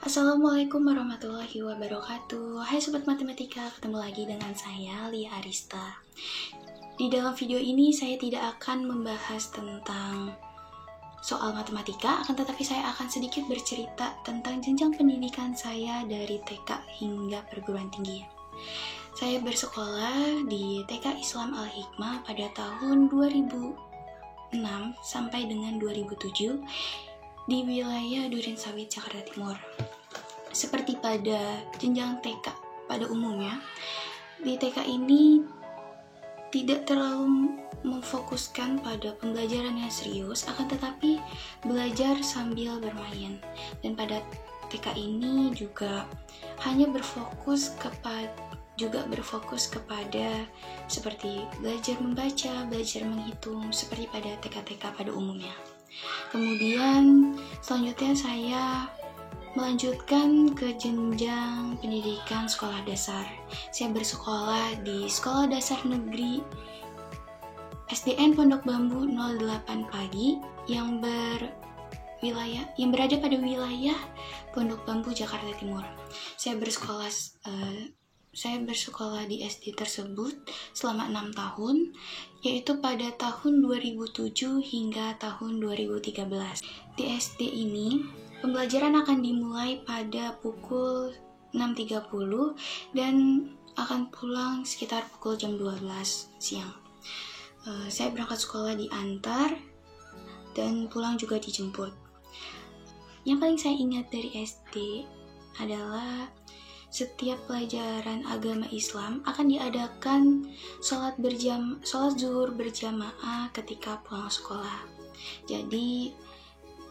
Assalamualaikum warahmatullahi wabarakatuh. Hai Sobat Matematika, ketemu lagi dengan saya, Lia Arista. Di dalam video ini saya tidak akan membahas tentang soal matematika, akan tetapi saya akan sedikit bercerita tentang jenjang pendidikan saya dari TK hingga perguruan tinggi. Saya bersekolah di TK Islam Al-Hikmah pada tahun 2006 sampai dengan 2007 di wilayah Durensawit, Jakarta Timur. Seperti pada jenjang TK pada umumnya, di TK ini tidak terlalu memfokuskan pada pembelajaran yang serius, akan tetapi belajar sambil bermain. Dan pada TK ini juga hanya berfokus kepada seperti belajar membaca, belajar menghitung, seperti pada TK-TK pada umumnya. Kemudian selanjutnya saya melanjutkan ke jenjang pendidikan sekolah dasar. Saya bersekolah di Sekolah Dasar Negeri SDN Pondok Bambu 08 Pagi yang berada pada wilayah Pondok Bambu, Jakarta Timur. Saya bersekolah di SD tersebut selama 6 tahun, yaitu pada tahun 2007 hingga tahun 2013. Di SD ini, pembelajaran akan dimulai pada pukul 6.30 dan akan pulang sekitar pukul jam 12 siang. Saya berangkat sekolah diantar dan pulang juga dijemput. Yang paling saya ingat dari SD adalah setiap pelajaran agama Islam akan diadakan sholat zuhur berjamaah ketika pulang sekolah. Jadi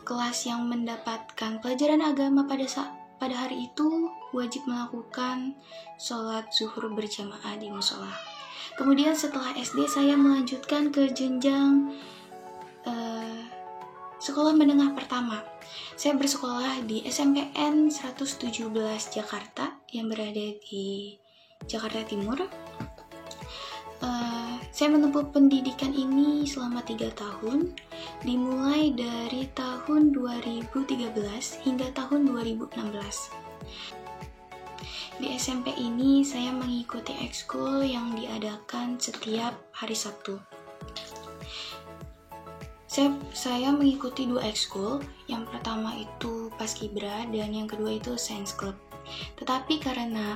kelas yang mendapatkan pelajaran agama pada hari itu wajib melakukan sholat zuhur berjamaah di musola. Kemudian setelah SD saya melanjutkan ke jenjang sekolah menengah pertama. Saya bersekolah di SMPN 117 Jakarta yang berada di Jakarta Timur. Saya menempuh pendidikan ini selama 3 tahun, dimulai dari tahun 2013 hingga tahun 2016. Di SMP ini saya mengikuti ekskul yang diadakan setiap hari Sabtu. Saya mengikuti 2 ekskul, yang pertama itu Paskibra dan yang kedua itu Science Club. Tetapi karena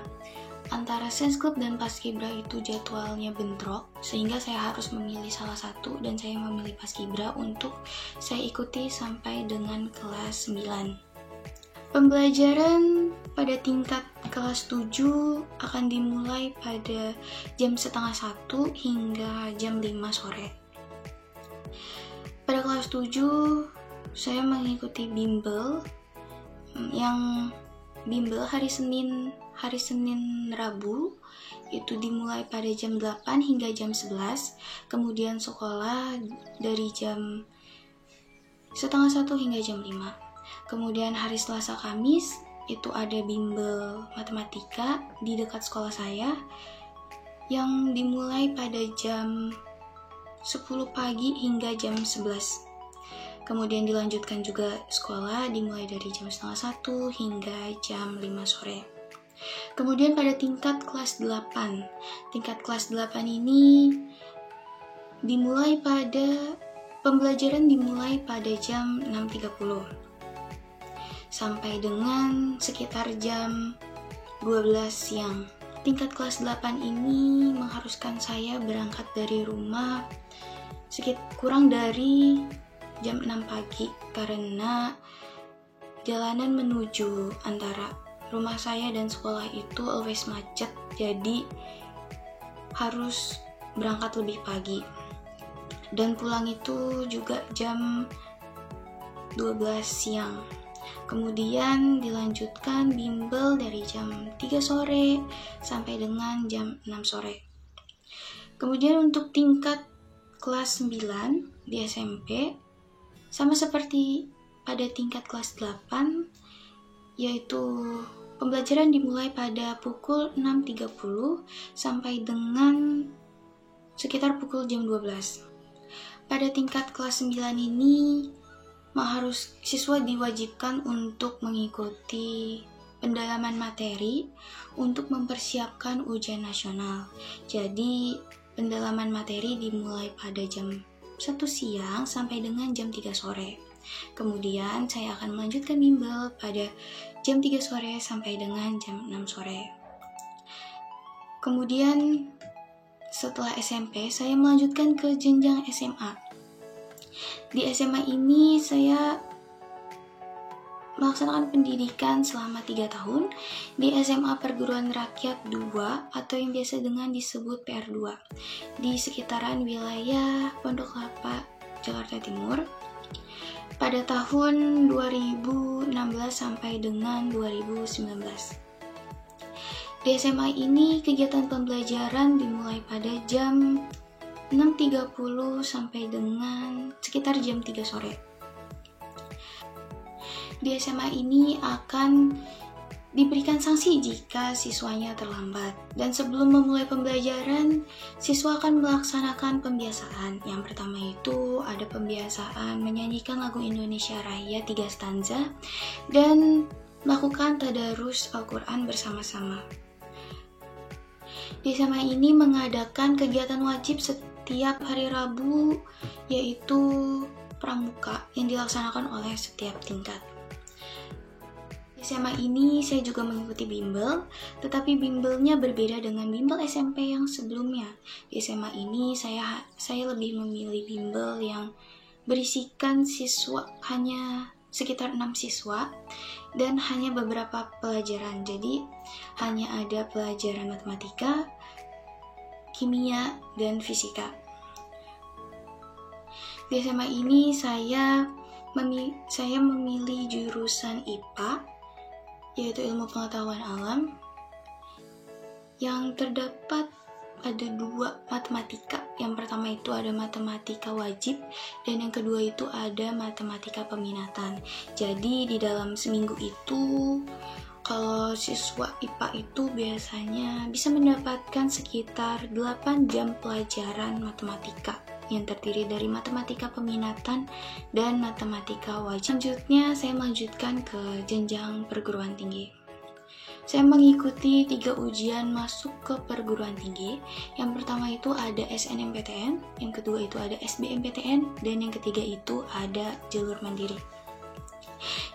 antara Science Club dan Paskibra itu jadwalnya bentrok, sehingga saya harus memilih salah satu dan saya memilih Paskibra untuk saya ikuti sampai dengan kelas 9. Pembelajaran pada tingkat kelas 7 akan dimulai pada jam 12:30 hingga jam 5 sore. Pada kelas 7, saya mengikuti bimbel, yang bimbel hari Senin, Rabu, itu dimulai pada jam 8 hingga jam 11, kemudian sekolah dari jam 12:30 hingga jam 5. Kemudian hari Selasa Kamis, itu ada bimbel matematika di dekat sekolah saya, yang dimulai pada jam 10 pagi hingga jam 11. Kemudian dilanjutkan juga sekolah dimulai dari jam 12:30 hingga jam 5 sore. Kemudian pada tingkat kelas 8. Tingkat kelas 8 ini pembelajaran dimulai pada jam 6.30 sampai dengan sekitar jam 12 siang. Tingkat kelas 8 ini mengharuskan saya berangkat dari rumah kurang dari jam 6 pagi karena jalanan menuju antara rumah saya dan sekolah itu always macet, jadi harus berangkat lebih pagi. Dan pulang itu juga jam 12 siang. Kemudian dilanjutkan bimbel dari jam 3 sore sampai dengan jam 6 sore. Kemudian untuk tingkat kelas 9 di SMP, sama seperti pada tingkat kelas 8, yaitu pembelajaran dimulai pada pukul 6.30 sampai dengan sekitar pukul jam 12. Pada tingkat kelas 9 ini siswa diwajibkan untuk mengikuti pendalaman materi untuk mempersiapkan ujian nasional. Jadi pendalaman materi dimulai pada jam 1 siang sampai dengan jam 3 sore. Kemudian saya akan melanjutkan bimbel pada jam 3 sore sampai dengan jam 6 sore. Kemudian setelah SMP saya melanjutkan ke jenjang SMA. Di SMA ini saya melaksanakan pendidikan selama 3 tahun di SMA Perguruan Rakyat 2 atau yang biasa dengan disebut PR2 di sekitaran wilayah Pondok Kelapa, Jakarta Timur pada tahun 2016 sampai dengan 2019. Di SMA ini kegiatan pembelajaran dimulai pada jam 6.30 sampai dengan sekitar jam 3 sore. Di SMA ini akan diberikan sanksi jika siswanya terlambat. Dan sebelum memulai pembelajaran, siswa akan melaksanakan pembiasaan. Yang pertama itu ada pembiasaan menyanyikan lagu Indonesia Raya 3 stanza dan melakukan tadarus Al-Quran bersama-sama. Di SMA ini mengadakan kegiatan wajib setiap hari Rabu, yaitu pramuka yang dilaksanakan oleh setiap tingkat. Di SMA ini saya juga mengikuti bimbel, tetapi bimbelnya berbeda dengan bimbel SMP yang sebelumnya. Di SMA ini saya lebih memilih bimbel yang berisikan siswa hanya sekitar 6 siswa dan hanya beberapa pelajaran. Jadi hanya ada pelajaran matematika, kimia, dan fisika. Di SMA ini saya memilih jurusan IPA, yaitu ilmu pengetahuan alam, yang terdapat ada 2 matematika. Yang pertama itu ada matematika wajib dan yang kedua itu ada matematika peminatan. Jadi di dalam seminggu itu kalau siswa IPA itu biasanya bisa mendapatkan sekitar 8 jam pelajaran matematika yang terdiri dari matematika peminatan dan matematika wajib. Selanjutnya saya melanjutkan ke jenjang perguruan tinggi. Saya mengikuti 3 ujian masuk ke perguruan tinggi. Yang pertama itu ada SNMPTN, yang kedua itu ada SBMPTN, dan yang ketiga itu ada jalur mandiri.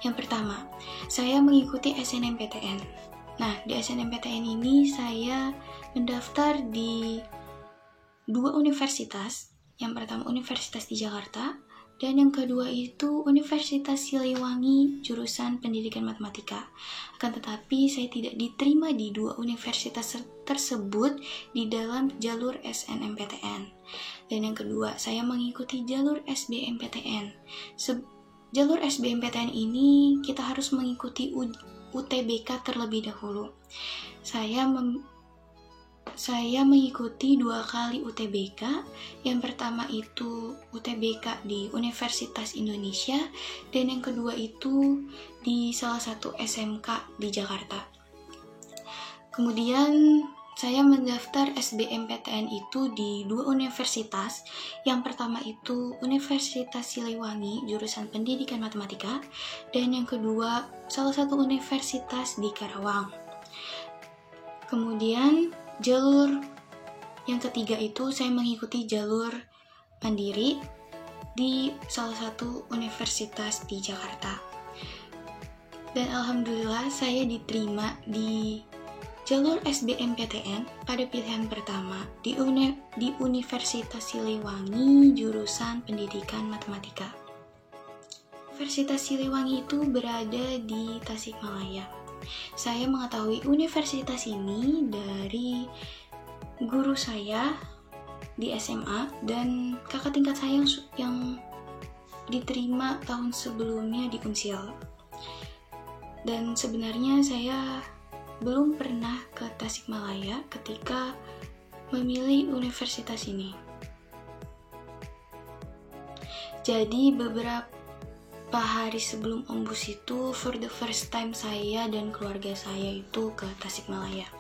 Yang pertama, saya mengikuti SNMPTN. Nah, di SNMPTN ini saya mendaftar di 2 universitas. Yang pertama Universitas di Jakarta, dan yang kedua itu Universitas Siliwangi jurusan Pendidikan Matematika. Akan tetapi saya tidak diterima di 2 universitas tersebut di dalam jalur SNMPTN. Dan yang kedua, saya mengikuti jalur SBMPTN. Jalur SBMPTN ini kita harus mengikuti UTBK terlebih dahulu. Saya mengikuti 2 kali UTBK. Yang pertama itu UTBK di Universitas Indonesia dan yang kedua itu di salah satu SMK di Jakarta. Kemudian saya mendaftar SBMPTN itu di 2 universitas. Yang pertama itu Universitas Siliwangi jurusan Pendidikan Matematika dan yang kedua salah satu universitas di Karawang. Kemudian jalur yang ketiga itu saya mengikuti jalur mandiri di salah satu universitas di Jakarta. Dan alhamdulillah saya diterima di jalur SBMPTN pada pilihan pertama di Universitas Siliwangi jurusan Pendidikan Matematika. Universitas Siliwangi itu berada di Tasikmalaya. Saya mengetahui universitas ini dari guru saya di SMA dan kakak tingkat saya yang diterima tahun sebelumnya di Unsil. Dan sebenarnya saya belum pernah ke Tasikmalaya ketika memilih universitas ini. Jadi beberapa hari sebelum Ombus itu, for the first time saya dan keluarga saya itu ke Tasikmalaya.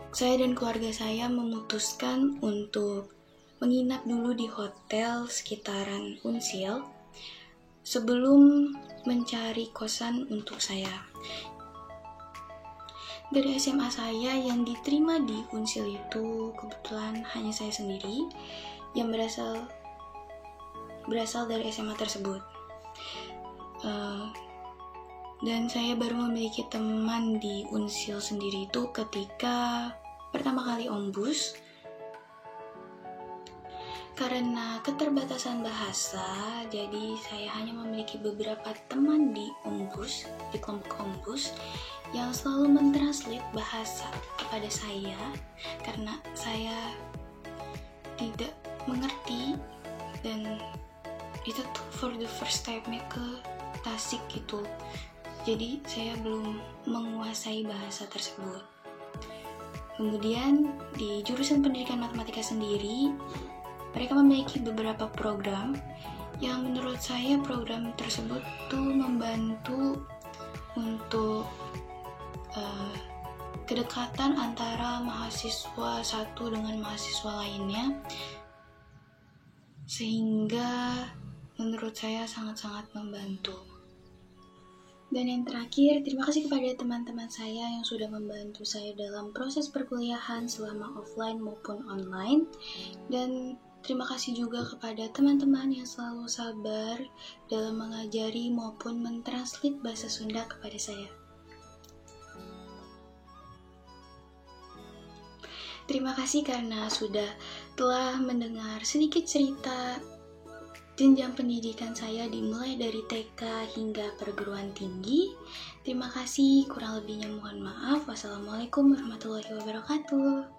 Saya dan keluarga saya memutuskan untuk menginap dulu di hotel sekitaran Unsil sebelum mencari kosan untuk saya. Dari SMA saya yang diterima di Unsil itu kebetulan hanya saya sendiri yang berasal dari SMA tersebut. Dan saya baru memiliki teman di Unsil sendiri itu ketika pertama kali ombus. Karena keterbatasan bahasa, jadi saya hanya memiliki beberapa teman di kelompok ombus, yang selalu mentranslate bahasa kepada saya, karena saya tidak mengerti, dan itu tuh for the first time-nya ke Tasik gitu. Jadi saya belum menguasai bahasa tersebut. Kemudian di jurusan pendidikan matematika sendiri, mereka memiliki beberapa program yang menurut saya program tersebut tuh membantu untuk kedekatan antara mahasiswa satu dengan mahasiswa lainnya, sehingga menurut saya sangat-sangat membantu. Dan yang terakhir, terima kasih kepada teman-teman saya yang sudah membantu saya dalam proses perkuliahan selama offline maupun online. Dan terima kasih juga kepada teman-teman yang selalu sabar dalam mengajari maupun mentranslate bahasa Sunda kepada saya. Terima kasih karena telah mendengar sedikit cerita jenjang pendidikan saya dimulai dari TK hingga perguruan tinggi. Terima kasih, kurang lebihnya mohon maaf. Wassalamualaikum warahmatullahi wabarakatuh.